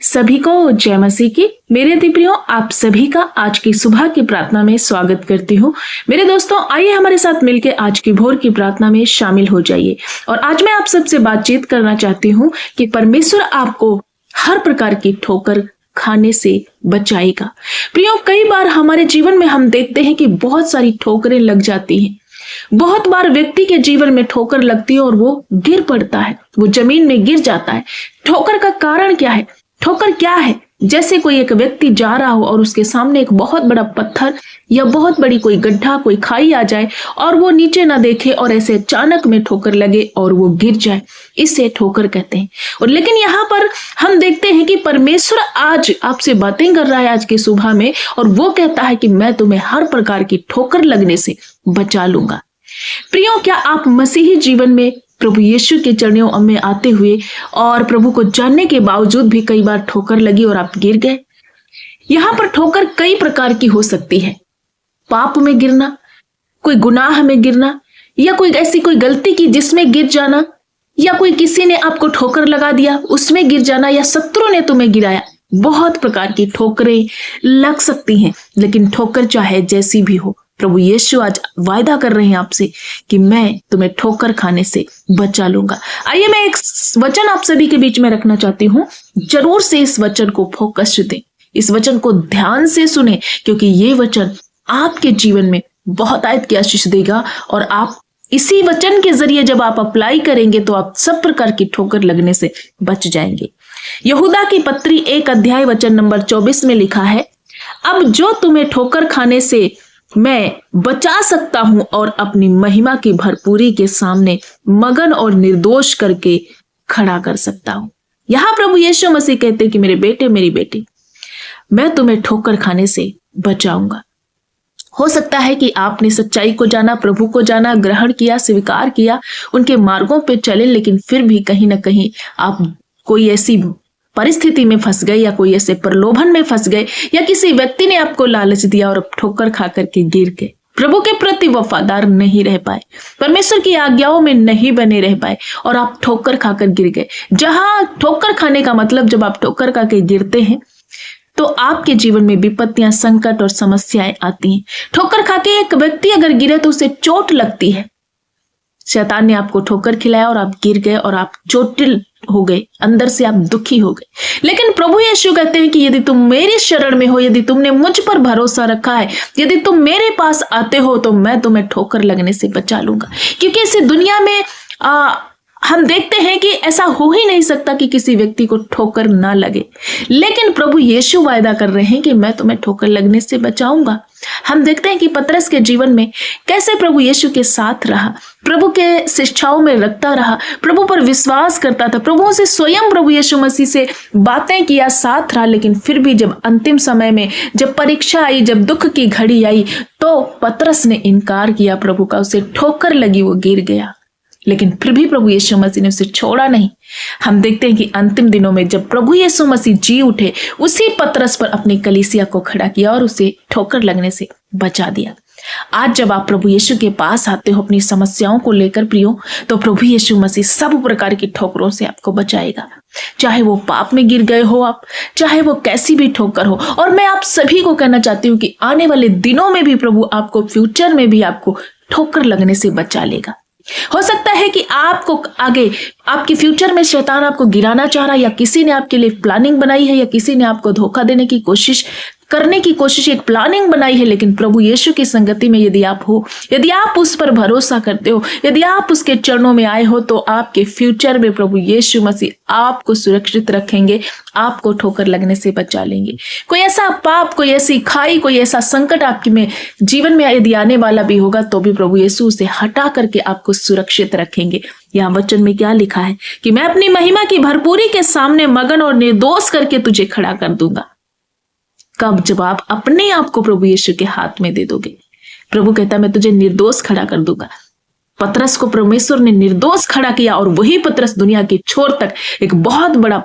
सभी को जय मसीह की। मेरे प्रियो, आप सभी का आज की सुबह की प्रार्थना में स्वागत करती हूँ। मेरे दोस्तों, आइए हमारे साथ मिलकर आज की भोर की प्रार्थना में शामिल हो जाइए। और आज मैं आप सबसे बातचीत करना चाहती हूँ कि परमेश्वर आपको हर प्रकार की ठोकर खाने से बचाएगा। प्रियो, कई बार हमारे जीवन में हम देखते हैं कि बहुत सारी ठोकरें लग जाती हैं। बहुत बार व्यक्ति के जीवन में ठोकर लगती है और वो गिर पड़ता है, वो जमीन में गिर जाता है। ठोकर का कारण क्या है? ठोकर क्या है? जैसे कोई एक व्यक्ति जा रहा हो और उसके सामने एक बहुत बड़ा पत्थर या बहुत बड़ी कोई गड्ढा, कोई खाई आ जाए और वो नीचे ना देखे और ऐसे अचानक में ठोकर लगे और वो गिर जाए, इसे ठोकर कहते हैं। और लेकिन यहाँ पर हम देखते हैं कि परमेश्वर आज आपसे बातें कर रहा है आज की सुबह में, और वो कहता है कि मैं तुम्हें हर प्रकार की ठोकर लगने से बचा लूंगा। प्रियो, क्या आप मसीही जीवन में प्रभु यीशु के चरणों में आते हुए और प्रभु को जानने के बावजूद भी कई बार ठोकर लगी और आप गिर गए? यहाँ पर ठोकर कई प्रकार की हो सकती है। पाप में गिरना, कोई गुनाह में गिरना, या कोई ऐसी कोई गलती की जिसमें गिर जाना, या कोई किसी ने आपको ठोकर लगा दिया उसमें गिर जाना, या शत्रु ने तुम्हें गिराया। बहुत प्रकार की ठोकरें लग सकती हैं, लेकिन ठोकर चाहे जैसी भी हो, प्रभु यीशु आज वायदा कर रहे हैं आपसे कि मैं तुम्हें ठोकर खाने से बचा लूंगा। आइए मैं एक वचन आप सभी के बीच में रखना चाहती हूँ। जरूर से इस वचन को फोकस दें, इस वचन को ध्यान से सुने, क्योंकि ये वचन आपके जीवन में बहुत आयत की आशीष देगा। और आप इसी वचन के जरिए जब आप अप्लाई करेंगे तो आप सब प्रकार की ठोकर लगने से बच जाएंगे। यहूदा की पत्री 1 अध्याय वचन नंबर 24 में लिखा है, अब जो तुम्हें ठोकर खाने से मैं बचा सकता हूं और अपनी महिमा की भरपूरी के सामने मगन और निर्दोष करके खड़ा कर सकता हूं। यहां प्रभु यीशु मसीह कहते हैं कि मेरे बेटे, मेरी बेटी, मैं तुम्हें ठोकर खाने से बचाऊंगा। हो सकता है कि आपने सच्चाई को जाना, प्रभु को जाना, ग्रहण किया, स्वीकार किया, उनके मार्गों पे चले, लेकिन फिर भी कहीं ना कहीं आप कोई ऐसी परिस्थिति में फंस गए, या कोई ऐसे प्रलोभन में फंस गए, या किसी व्यक्ति ने आपको लालच दिया और ठोकर खा करके गिर गए। प्रभु के प्रति वफादार नहीं रह पाए, परमेश्वर की आज्ञाओं में नहीं बने रह पाए और आप ठोकर खाकर गिर गए। जहां ठोकर खाने का मतलब, जब आप ठोकर खा के गिरते हैं तो आपके जीवन में विपत्तियां, संकट और समस्याएं आती हैं। ठोकर खा के एक व्यक्ति अगर गिरे तो उसे चोट लगती है। शैतान ने आपको ठोकर खिलाया और आप गिर गए और आप चोटिल हो गए, अंदर से आप दुखी हो गए। लेकिन प्रभु यीशु कहते हैं कि यदि तुम मेरी शरण में हो, यदि तुमने मुझ पर भरोसा रखा है, यदि तुम मेरे पास आते हो, तो मैं तुम्हें ठोकर लगने से बचा लूंगा। क्योंकि इस दुनिया में हम देखते हैं कि ऐसा हो ही नहीं सकता कि किसी व्यक्ति को ठोकर ना लगे, लेकिन प्रभु यीशु वायदा कर रहे हैं कि मैं तुम्हें ठोकर लगने से बचाऊंगा। हम देखते हैं कि पतरस के जीवन में कैसे प्रभु यीशु के साथ रहा, प्रभु के शिक्षाओं में रखता रहा, प्रभु पर विश्वास करता था, प्रभु से स्वयं प्रभु यीशु मसीह से बातें किया, साथ रहा। लेकिन फिर भी जब अंतिम समय में, जब परीक्षा आई, जब दुख की घड़ी आई, तो पतरस ने इनकार किया प्रभु का, उसे ठोकर लगी, वो गिर गया। लेकिन फिर भी प्रभु यीशु मसीह ने उसे छोड़ा नहीं। हम देखते हैं कि अंतिम दिनों में जब प्रभु यीशु मसीह जी उठे, उसी पतरस पर अपनी कलीसिया को खड़ा किया और उसे ठोकर लगने से बचा दिया। आज जब आप प्रभु यीशु के पास आते हो अपनी समस्याओं को लेकर प्रियो, तो प्रभु यीशु मसीह सब प्रकार की ठोकरों से आपको बचाएगा। चाहे वो पाप में गिर गए हो आप, चाहे वो कैसी भी ठोकर हो। और मैं आप सभी को कहना चाहती हूँ कि आने वाले दिनों में भी प्रभु आपको, फ्यूचर में भी आपको ठोकर लगने से बचा लेगा। हो सकता है कि आपको आगे, आपके फ्यूचर में शैतान आपको गिराना चाह रहा है, या किसी ने आपके लिए प्लानिंग बनाई है, या किसी ने आपको धोखा देने की कोशिश एक प्लानिंग बनाई है। लेकिन प्रभु यीशु की संगति में यदि आप हो, यदि आप उस पर भरोसा करते हो, यदि आप उसके चरणों में आए हो, तो आपके फ्यूचर में प्रभु यीशु मसीह आपको सुरक्षित रखेंगे, आपको ठोकर लगने से बचा लेंगे। कोई ऐसा पाप, कोई ऐसी खाई, कोई ऐसा संकट आपके में जीवन में यदि आने वाला भी होगा, तो भी प्रभु यीशु उसे हटा करके आपको सुरक्षित रखेंगे। यहाँ वचन में क्या लिखा है कि मैं अपनी महिमा की भरपूरी के सामने मगन और निर्दोष करके तुझे खड़ा कर दूंगा। कब? जब आप अपने आप को प्रभु यीशु के हाथ में दे दोगे। प्रभु कहता है मैं तुझे निर्दोष खड़ा कर दूंगा। पतरस को परमेश्वर ने निर्दोष खड़ा किया, और वही पतरस दुनिया के छोर तक एक बहुत बड़ा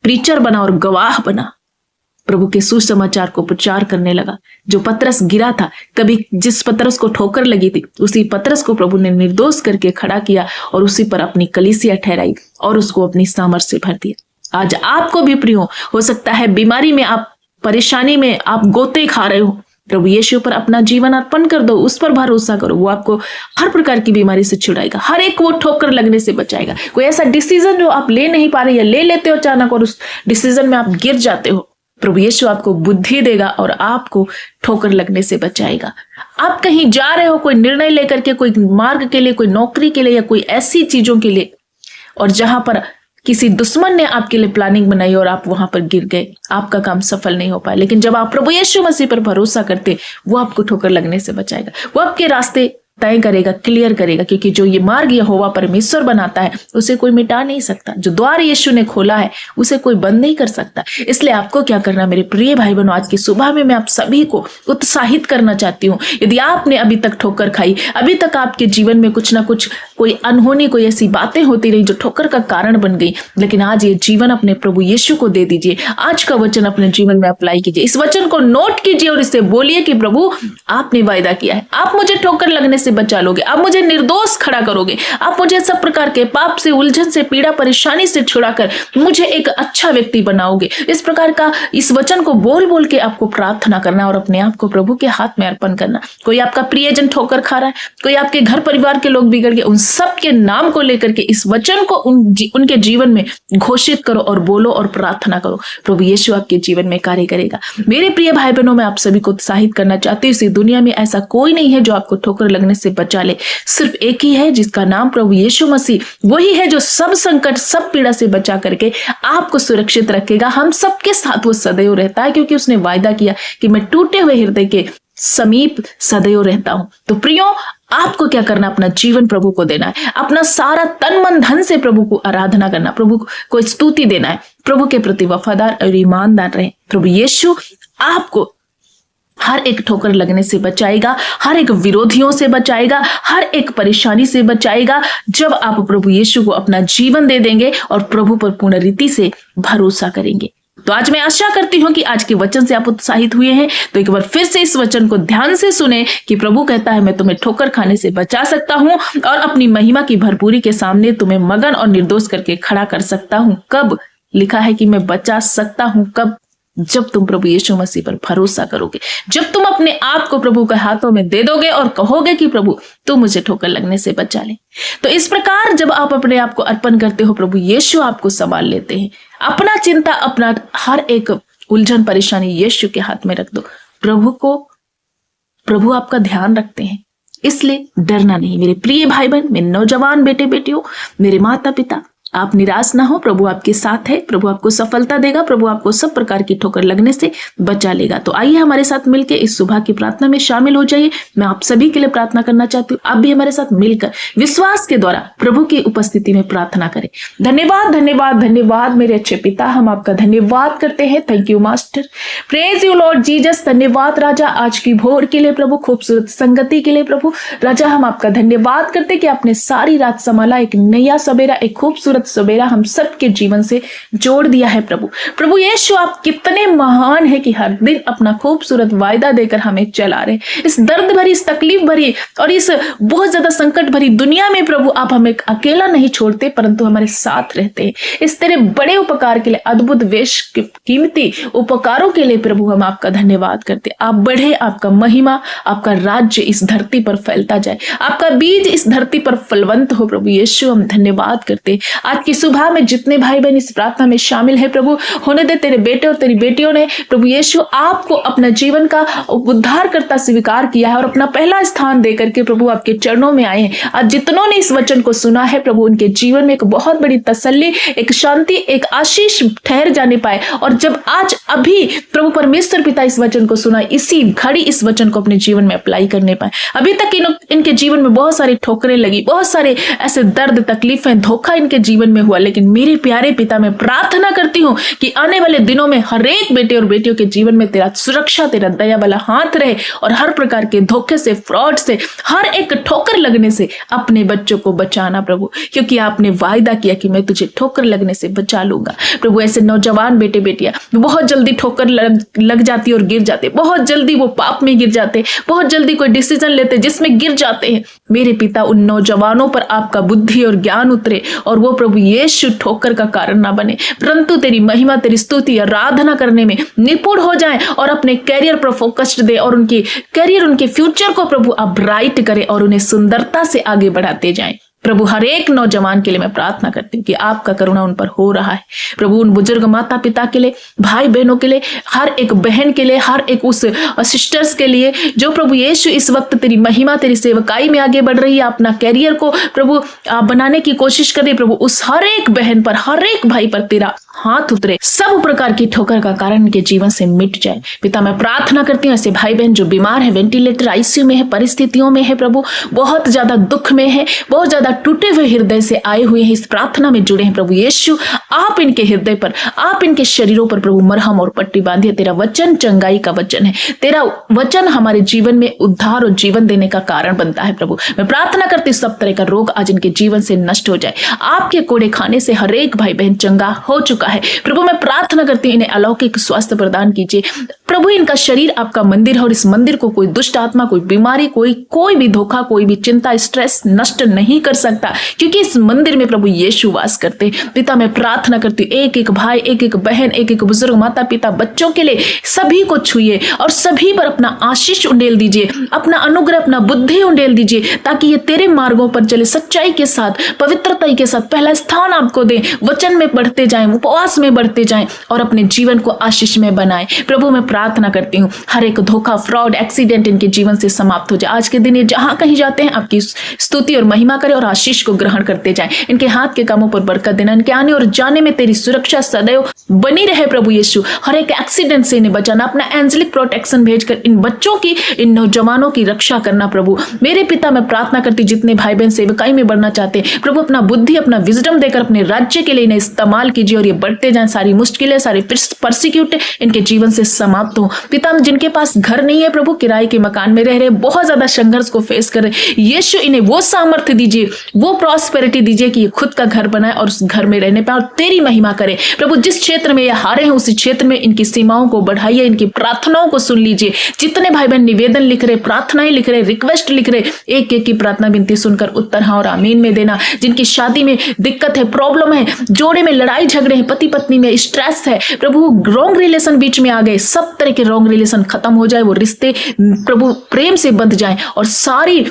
प्रीचर बना और गवाह बना। प्रभु के सुसमाचार को प्रचार करने लगा। जो पतरस गिरा था, कभी जिस पतरस को ठोकर लगी थी, उसी पतरस को प्रभु ने निर्दोष करके खड़ा किया और उसी पर अपनी कलीसिया ठहराई और उसको अपनी सामर्थ से भर दिया। आज आपको भी प्रियो हो सकता है बीमारी में, आप परेशानी में आप गोते खा रहे हो, प्रभु यीशु पर अपना जीवन अर्पण कर दो, उस पर भरोसा करो, वो आपको हर प्रकार की बीमारी से छुड़ाएगा, हर एक वो ठोकर लगने से बचाएगा। कोई ऐसा डिसीजन जो आप ले नहीं पा रहे या ले लेते हो अचानक और उस डिसीजन में आप गिर जाते हो, प्रभु यीशु आपको बुद्धि देगा और आपको ठोकर लगने से बचाएगा। आप कहीं जा रहे हो कोई निर्णय लेकर के, कोई मार्ग के लिए, कोई नौकरी के लिए या कोई ऐसी चीजों के लिए, और जहां पर किसी दुश्मन ने आपके लिए प्लानिंग बनाई और आप वहां पर गिर गए, आपका काम सफल नहीं हो पाया। लेकिन जब आप प्रभु यीशु मसीह पर भरोसा करते, वो आपको ठोकर लगने से बचाएगा, वो आपके रास्ते तय करेगा, क्लियर करेगा, क्योंकि जो ये मार्ग यहोवा परमेश्वर बनाता है उसे कोई मिटा नहीं सकता। जो द्वार यीशु ने खोला है उसे कोई बंद नहीं कर सकता। इसलिए आपको क्या करना मेरे प्रिय भाई बहनों, आज की सुबह में मैं आप सभी को उत्साहित करना चाहती हूँ। यदि आपने अभी तक ठोकर खाई, अभी तक आपके जीवन में कुछ ना कुछ कोई अनहोनी, कोई ऐसी बातें होती रही जो ठोकर का कारण बन गई, लेकिन आज ये जीवन अपने प्रभु यीशु को दे दीजिए। आज का वचन अपने जीवन में अप्लाई कीजिए, इस वचन को नोट कीजिए और इससे बोलिए कि प्रभु आपने वायदा किया है, आप मुझे ठोकर लगने से बचा लोगे, आप मुझे निर्दोष खड़ा करोगे, आप मुझे सब प्रकार के पाप से, उलझन से, पीड़ा परेशानी से छुड़ाकर मुझे एक अच्छा व्यक्ति बनाओगे। इस प्रकार का इस वचन को बोल बोल के आपको प्रार्थना करना और अपने आप को प्रभु के हाथ में अर्पण करना। कोई आपका प्रियजन ठोकर खा रहा है, कोई आपके घर परिवार के लोग बिगड़ गए, उन सब के नाम को लेकर के इस वचन को उनके जीवन में घोषित करो और बोलो और प्रार्थना करो। प्रभु यीशु आपके जीवन में कार्य करेगा। मेरे प्रिय भाई बहनों, मैं आप सभी को उत्साहित करना चाहती हूँ, इस दुनिया में ऐसा कोई नहीं है जो आपको ठोकर लगने से बचा ले। सिर्फ एक ही है जिसका नाम प्रभु यीशु मसीह, वही है जो सब संकट, सब पीड़ा से बचा करके आपको सुरक्षित रखेगा। हम सबके साथ वो सदैव रहता है, क्योंकि उसने वायदा किया कि मैं टूटे हुए हृदय के समीप सदैव रहता हूं। तो प्रियो, आपको क्या करना, अपना जीवन प्रभु को देना है, अपना सारा तन मन धन से प्रभु को आराधना करना, प्रभु को स्तुति देना है, प्रभु के प्रति वफादार और ईमानदार रहे। प्रभु यीशु आपको हर एक ठोकर लगने से बचाएगा, हर एक विरोधियों से बचाएगा, हर एक परेशानी से बचाएगा, जब आप प्रभु यीशु को अपना जीवन दे देंगे और प्रभु पर पूर्ण रीति से भरोसा करेंगे। तो आज मैं आशा करती हूं कि आज के वचन से आप उत्साहित हुए हैं। तो एक बार फिर से इस वचन को ध्यान से सुने कि प्रभु कहता है, मैं तुम्हें ठोकर खाने से बचा सकता हूं और अपनी महिमा की भरपूरी के सामने तुम्हें मगन और निर्दोष करके खड़ा कर सकता हूं। कब लिखा है कि मैं बचा सकता हूं? कब? जब तुम प्रभु यीशु मसीह पर भरोसा करोगे, जब तुम अपने आप को प्रभु के हाथों में दे दोगे और कहोगे कि प्रभु तू मुझे ठोकर लगने से बचा ले। तो इस प्रकार जब आप अपने आप को अर्पण करते हो, प्रभु यीशु आपको संभाल लेते हैं। अपना चिंता, अपना हर एक उलझन परेशानी यीशु के हाथ में रख दो। प्रभु आपका ध्यान रखते हैं, इसलिए डरना नहीं। मेरे प्रिय भाई बहन, मेरे नौजवान बेटे बेटियों, मेरे माता पिता, आप निराश ना हो, प्रभु आपके साथ है, प्रभु आपको सफलता देगा, प्रभु आपको सब प्रकार की ठोकर लगने से बचा लेगा। तो आइए हमारे साथ मिलकर इस सुबह की प्रार्थना में शामिल हो जाइए। मैं आप सभी के लिए प्रार्थना करना चाहती हूँ, आप भी हमारे साथ मिलकर विश्वास के द्वारा प्रभु की उपस्थिति में प्रार्थना करें। धन्यवाद धन्यवाद धन्यवाद मेरे अच्छे पिता, हम आपका धन्यवाद करते हैं। Thank you master, praise you Lord Jesus. धन्यवाद राजा, आज की भोर के लिए प्रभु, खूबसूरत संगति के लिए प्रभु। राजा हम आपका धन्यवाद करते कि आपने सारी रात संभाला, एक नया सवेरा, एक खूबसूरत सवेरा हम सबके जीवन से जोड़ दिया है प्रभु। प्रभु यीशु, आप कितने महान है कि हर दिन अपना खूबसूरत वायदा देकर हमें चला रहे। इस दर्द भरी, इस तकलीफ भरी और इस बहुत ज्यादा संकट भरी दुनिया में प्रभु आप हमें अकेला नहीं छोड़ते, परंतु हमारे साथ रहते हैं। इस तेरे बड़े उपकार के लिए, अद्भुत वेश कीमती उपकारों के लिए प्रभु हम आपका धन्यवाद करते। आप बढ़े, आपका महिमा, आपका राज्य इस धरती पर फैलता जाए, आपका बीज इस धरती पर फलवंत हो। प्रभु यीशु हम धन्यवाद करते। आज की सुबह में जितने भाई बहन इस प्रार्थना में शामिल है प्रभु, होने दे तेरे बेटे और तेरी बेटियों ने प्रभु यीशु आपको अपना जीवन का उद्धारकर्ता स्वीकार किया है और अपना पहला स्थान देकर के प्रभु आपके चरणों में आए हैं। आज जितनों ने इस वचन को सुना है प्रभु, उनके जीवन में एक बहुत बड़ी तसल्ली, एक शांति, एक आशीष ठहर जाने पाए। और जब आज अभी प्रभु परमेश्वर पिता इस वचन को सुना, इसी घड़ी इस वचन को अपने जीवन में अप्लाई करने पाए। अभी तक इनके जीवन में बहुत सारी ठोकरें लगी, बहुत सारे ऐसे दर्द, तकलीफें, धोखा इनके जीवन में हुआ, लेकिन मेरे प्यारे पिता मैं प्रार्थना करती हूं कि आने वाले दिनों में हर एक बेटे और बेटियों के जीवन में तेरा सुरक्षा, तेरा दया वाला हाथ रहे और हर प्रकार के धोखे से, फ्रॉड से, हर एक ठोकर लगने से अपने बच्चों को बचाना प्रभु, क्योंकि आपने वायदा किया कि मैं तुझे ठोकर लगने से बचा लूंगा। प्रभु ऐसे नौजवान बेटे बेटियां बहुत जल्दी ठोकर लग जाती और गिर जाते, बहुत जल्दी वो पाप में गिर जाते, बहुत जल्दी कोई डिसीजन लेते जिसमें गिर जाते हैं। मेरे पिता उन नौजवानों पर आपका बुद्धि और ज्ञान उतरे और वो प्रभु प्रभु यीशु ठोकर का कारण ना बने, परंतु तेरी महिमा, तेरी स्तुति, आराधना करने में निपुण हो जाए और अपने कैरियर पर फोकस्ड दे और उनकी कैरियर, उनके फ्यूचर को प्रभु आप ब्राइट करे और उन्हें सुंदरता से आगे बढ़ाते जाएं। प्रभु हर एक नौजवान के लिए मैं प्रार्थना करती हूँ कि आपका करुणा उन पर हो रहा है। प्रभु उन बुजुर्ग माता पिता के लिए, भाई बहनों के लिए, हर एक बहन के लिए, हर एक उस सिस्टर्स के लिए जो प्रभु यीशु इस वक्त तेरी महिमा, तेरी सेवकाई में आगे बढ़ रही है, अपना कैरियर को प्रभु बनाने की कोशिश कर रही है। प्रभु उस हर एक बहन पर, हर एक भाई पर तेरा हाथ उतरे, सब प्रकार की ठोकर का कारण के जीवन से मिट जाए। पिता मैं प्रार्थना करती हूँ ऐसे भाई बहन जो बीमार है, वेंटिलेटर, आईसीयू में है, परिस्थितियों में है, प्रभु बहुत ज्यादा दुख में है, बहुत ज्यादा टूटे हुए हृदय से आए हुए हैं, इस प्रार्थना में जुड़े हैं। प्रभु यीशु आप इनके हृदय पर, आप इनके शरीरों पर प्रभु मरहम और पट्टी बांधिए। तेरा वचन चंगाई का वचन है, तेरा वचन हमारे जीवन में उद्धार और जीवन देने का कारण बनता है। प्रभु मैं प्रार्थना करती हूँ सब तरह का रोग आज इनके जीवन से नष्ट हो जाए। आपके कोड़े खाने से हर एक भाई बहन चंगा हो चुका है। प्रभु मैं प्रार्थना करती हूँ इन्हें अलौकिक स्वास्थ्य प्रदान कीजिए। प्रभु इनका शरीर आपका मंदिर है और इस मंदिर को कोई दुष्ट आत्मा, कोई बीमारी, कोई भी धोखा, कोई भी चिंता, स्ट्रेस नष्ट नहीं कर सकता, क्योंकि इस मंदिर में प्रभु यीशु वास करते हैं। पिता मैं प्रार्थना करती हूँ एक एक भाई, एक एक बहन, एक एक बुजुर्ग माता पिता, बच्चों के लिए सभी को छुइए और सभी पर अपना आशीष उंडेल दीजिए, अपना अनुग्रह, अपना बुद्धि उंडेल दीजिए, ताकि ये तेरे मार्गों पर चले, सच्चाई के साथ, पवित्रता के साथ पहला स्थान आपको दे, वचन में बढ़ते जाएं, उपवास में बढ़ते जाएं और अपने जीवन को आशीष में बनाएं। प्रभु मैं प्रार्थना करती हूँ हर एक धोखा, फ्रॉड, एक्सीडेंट इनके जीवन से समाप्त हो जाए। आज के दिन ये जहां कहीं जाते हैं आपकी स्तुति और महिमा करें और आशीष को ग्रहण करते जाएं। इनके हाथ के कामों पर बरकत देना, इनके आने और जाने में तेरी सुरक्षा सदैव बनी रहे। प्रभु यीशु हर एक एक्सीडेंट से इन्हें बचाना, अपना एंजेलिक प्रोटेक्शन भेजकर इन बच्चों की, इन नौजवानों की रक्षा करना। प्रभु मेरे पिता मैं प्रार्थना करती जितने भाई बहन सेवकाई में बढ़ना चाहते हैं, प्रभु अपना बुद्धि, अपना विजडम देकर अपने राज्य के लिए इन्हें इस्तेमाल कीजिए और ये बढ़ते जाएं। सारी मुश्किलें, सारी परसिक्यूट इनके जीवन से समाप्त हो। पिता जिनके पास घर नहीं है प्रभु, किराए के मकान में रह रहे, बहुत ज्यादा संघर्ष को फेस कर रहे, यीशु इन्हें वो सामर्थ्य दीजिए, वो प्रॉस्पेरिटी दीजिए कि ये खुद का घर बनाए और उस घर में रहने पाए और तेरी महिमा करे। प्रभु जिस क्षेत्र में ये हारे हैं उसी क्षेत्र में इनकी सीमाओं को बढ़ाइए, इनकी प्रार्थनाओं को सुन लीजिए। जितने भाई बहन निवेदन लिख रहे, प्रार्थनाएं लिख रहे, रिक्वेस्ट लिख रहे, एक एक की प्रार्थना विनती सुनकर उत्तर हाँ और आमीन में देना। जिनकी शादी में दिक्कत है, प्रॉब्लम है, जोड़े में लड़ाई झगड़े हैं, पति पत्नी में स्ट्रेस है, प्रभु रॉन्ग रिलेशन बीच में आ गए, सब तरह के रॉन्ग रिलेशन खत्म हो जाए, वो रिश्ते प्रभु प्रेम से बंध जाएं और सारी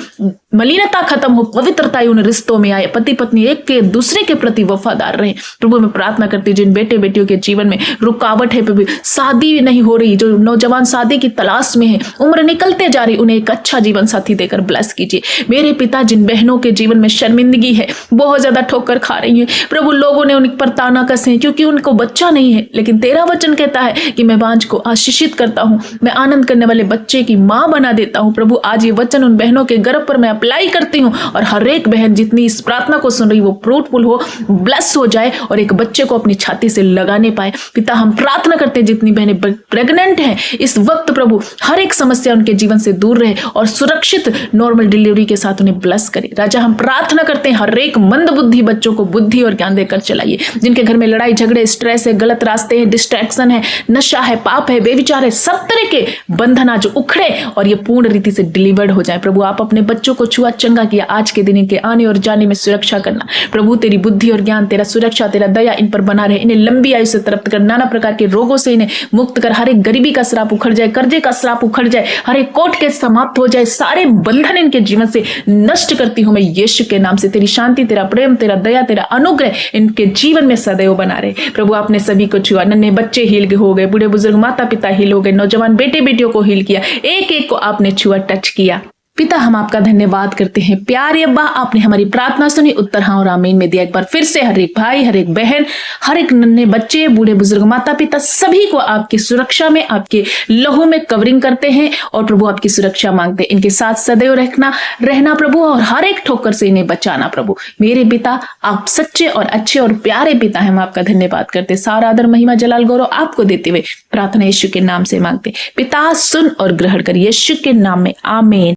मलिनता खत्म हो, पवित्रता उन रिश्तों में आए, पति पत्नी एक के दूसरे के प्रति वफादार रहे। प्रभु मैं प्रार्थना करती हूँ जिन बेटे बेटियों के जीवन में रुकावट है, प्रभु शादी नहीं हो रही, जो नौजवान शादी की तलाश में है, उम्र निकलते जा रही, उन्हें एक अच्छा जीवन साथी देकर ब्लेस कीजिए। मेरे पिता जिन बहनों के जीवन में शर्मिंदगी है, बहुत ज्यादा ठोकर खा रही है प्रभु, लोगों ने उन पर ताना कसे क्योंकि उनको बच्चा नहीं है, लेकिन तेरा वचन कहता है कि मैं बांझ को आशीषित करता हूँ, मैं आनंद करने वाले बच्चे की माँ बना देता हूँ। प्रभु आज ये वचन उन बहनों के गर्भ पर मैं अप्लाई करती हूँ और हर एक बहन जितनी इस प्रार्थना को सुन रही वो फ्रूटफुल हो, ब्लेस हो जाए और एक बच्चे को अपनी छाती से लगाने पाए। पिता हम प्रार्थना करते हैं जितनी बहनें प्रेग्नेंट हैं इस वक्त प्रभु हर एक समस्या उनके जीवन से दूर रहे और सुरक्षित नॉर्मल डिलीवरी के साथ उन्हें ब्लेस करे। राजा हम प्रार्थना करते हैं हर एक मंद बुद्धि बच्चों को बुद्धि और ज्ञान देकर चलाइए। जिनके घर में लड़ाई झगड़े, स्ट्रेस है, गलत रास्ते हैं, डिस्ट्रैक्शन है, नशा है, पाप है, बेविचार है, सब तरह के बंधन आज उखड़े और ये पूर्ण रीति से डिलीवर्ड हो जाए। प्रभु आप अपने बच्चों को छुआ चंगा किया, आज के दिन इनके आने और जाने में सुरक्षा करना। प्रभु तेरी बुद्धि और ज्ञान, तेरा सुरक्षा, तेरा दया इन पर बना रहे, इन्हें लंबी आयु से तृप्त कर, नाना प्रकार के रोगों से इन्हें मुक्त कर, हर एक गरीबी का श्राप उखड़ जाए, कर्जे का श्राप उखड़ जाए, हर एक कोर्ट केस समाप्त हो जाए, सारे बंधन इनके जीवन से नष्ट करती हूं मैं यीशु के नाम से। तेरी शांति, तेरा प्रेम, तेरा दया, तेरा अनुग्रह इनके जीवन में सदैव बना रहे। प्रभु आपने सभी को छुआ, नन्हे बच्चे हील हो गए, बूढ़े बुजुर्ग माता पिता हील हो गए, नौजवान बेटे बेटियों को हील किया, एक एक को आपने छुआ, टच किया। पिता हम आपका धन्यवाद करते हैं। प्यारे अब्बा आपने हमारी प्रार्थना सुनी, उत्तर हाँ और आमीन में दिया। एक बार फिर से हर एक भाई, हर एक बहन, हर एक नन्हे बच्चे, बूढ़े बुजुर्ग माता पिता सभी को आपकी सुरक्षा में, आपके लहू में कवरिंग करते हैं और प्रभु आपकी सुरक्षा मांगते हैं। इनके साथ सदैव रहना प्रभु और हर एक ठोकर से इन्हें बचाना। प्रभु मेरे पिता आप सच्चे और अच्छे और प्यारे पिता हैं, हम आपका धन्यवाद करते। सारा आदर महिमा जलाल गौरव आपको देते हुए प्रार्थना यीशु के नाम से मांगते। पिता सुन और ग्रहण कर, यीशु के नाम में आमीन।